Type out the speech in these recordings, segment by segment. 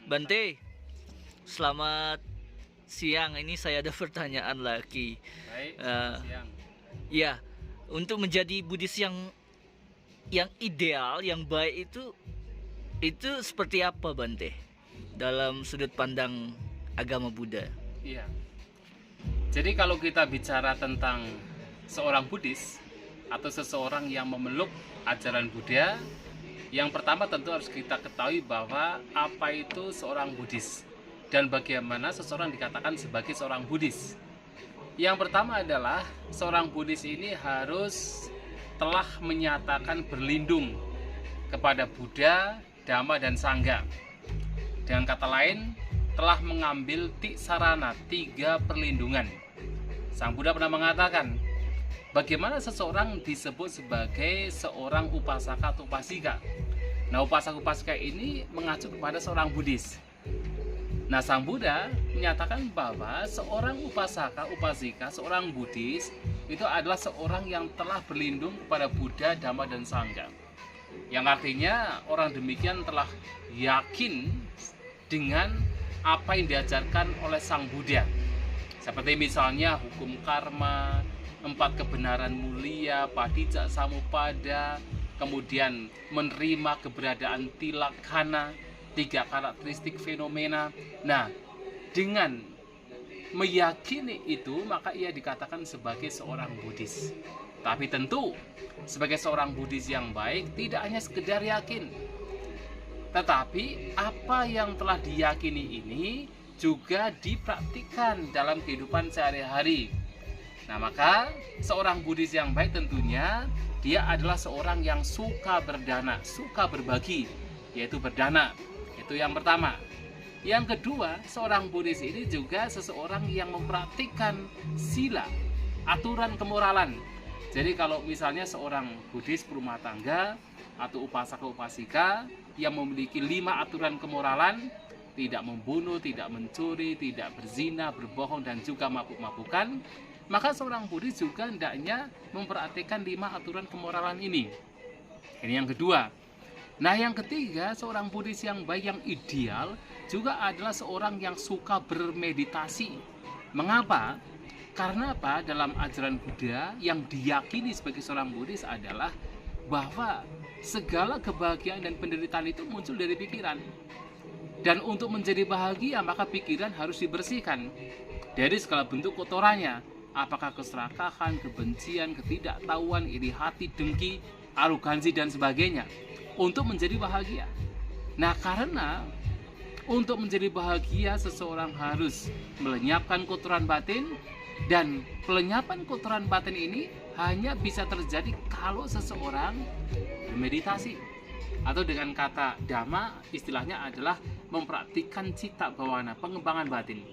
Bante, selamat siang. Ini saya ada pertanyaan lagi. Baik, Eh, selamat siang. ya, untuk menjadi Buddhis yang ideal, yang baik itu seperti apa, Bante? Dalam sudut pandang agama Buddha. Iya. Jadi kalau kita bicara tentang seorang Buddhis atau seseorang yang memeluk ajaran Buddha, yang pertama tentu harus kita ketahui bahwa apa itu seorang Buddhis dan bagaimana seseorang dikatakan sebagai seorang Buddhis. Yang pertama adalah seorang Buddhis ini harus telah menyatakan berlindung kepada Buddha, Dhamma, dan Sangha. Dengan kata lain, telah mengambil tiksarana, 3 perlindungan. Sang Buddha pernah mengatakan, bagaimana seseorang disebut sebagai seorang upasaka atau upasika. Nah, upasaka-upasika ini mengacu kepada seorang Buddhis. Nah, Sang Buddha menyatakan bahwa seorang upasaka, upasika, seorang Buddhis itu adalah seorang yang telah berlindung kepada Buddha, Dhamma, dan Sangha. Yang artinya orang demikian telah yakin dengan apa yang diajarkan oleh Sang Buddha. Seperti misalnya hukum karma, 4 kebenaran mulia, padicca samuppada, kemudian menerima keberadaan tilakkana, 3 karakteristik fenomena. Nah, dengan meyakini itu, maka ia dikatakan sebagai seorang Buddhis. Tapi tentu, sebagai seorang Buddhis yang baik, tidak hanya sekedar yakin, tetapi apa yang telah diyakini ini juga dipraktikkan dalam kehidupan sehari-hari. Nah, maka seorang Buddhis yang baik tentunya dia adalah seorang yang suka berdana, suka berbagi, yaitu berdana. Itu yang pertama. Yang kedua, seorang Buddhis ini juga seseorang yang mempraktikkan sila, aturan kemoralan. Jadi kalau misalnya seorang Buddhis berumah tangga atau upasaka-upasika yang memiliki 5 aturan kemoralan, tidak membunuh, tidak mencuri, tidak berzina, berbohong, dan juga mabuk-mabukan, maka seorang Buddhis juga hendaknya memperhatikan 5 aturan kemoralan ini. Ini yang kedua. Nah, yang ketiga, seorang Buddhis yang baik, yang ideal juga adalah seorang yang suka bermeditasi. Mengapa? Karena apa? Dalam ajaran Buddha yang diyakini sebagai seorang Buddhis adalah bahwa segala kebahagiaan dan penderitaan itu muncul dari pikiran. Dan untuk menjadi bahagia, maka pikiran harus dibersihkan dari segala bentuk kotorannya. Apakah keserakahan, kebencian, ketidaktahuan, iri hati, dengki, arogansi, dan sebagainya. Untuk menjadi bahagia. Nah, karena untuk menjadi bahagia, seseorang harus melenyapkan kotoran batin. Dan pelenyapan kotoran batin ini hanya bisa terjadi kalau seseorang bermeditasi. Atau dengan kata Dhamma, istilahnya adalah mempraktikkan cita bawana, pengembangan batin.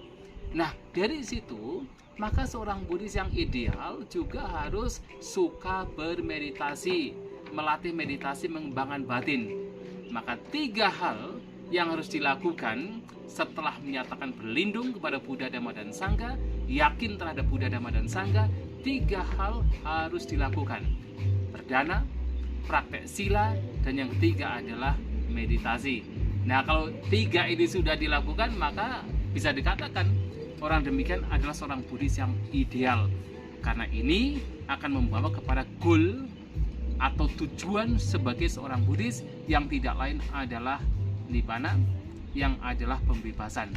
Nah, dari situ, maka seorang Buddhis yang ideal juga harus suka bermeditasi, melatih meditasi mengembangkan batin. Maka 3 hal yang harus dilakukan setelah menyatakan berlindung kepada Buddha, Dhamma, dan Sangha, yakin terhadap Buddha, Dhamma, dan Sangha, 3 hal harus dilakukan. Berdana, praktek sila, dan yang ketiga adalah meditasi. Nah, kalau 3 ini sudah dilakukan, maka bisa dikatakan orang demikian adalah seorang Buddhis yang ideal. Karena ini akan membawa kepada goal atau tujuan sebagai seorang Buddhis yang tidak lain adalah nibbana, yang adalah pembebasan.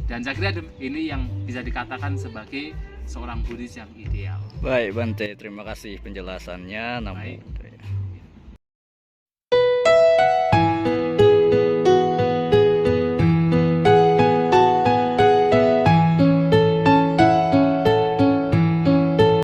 Dan saya kira ini yang bisa dikatakan sebagai seorang Buddhis yang ideal. Baik, Bante, terima kasih penjelasannya. Namun Baik.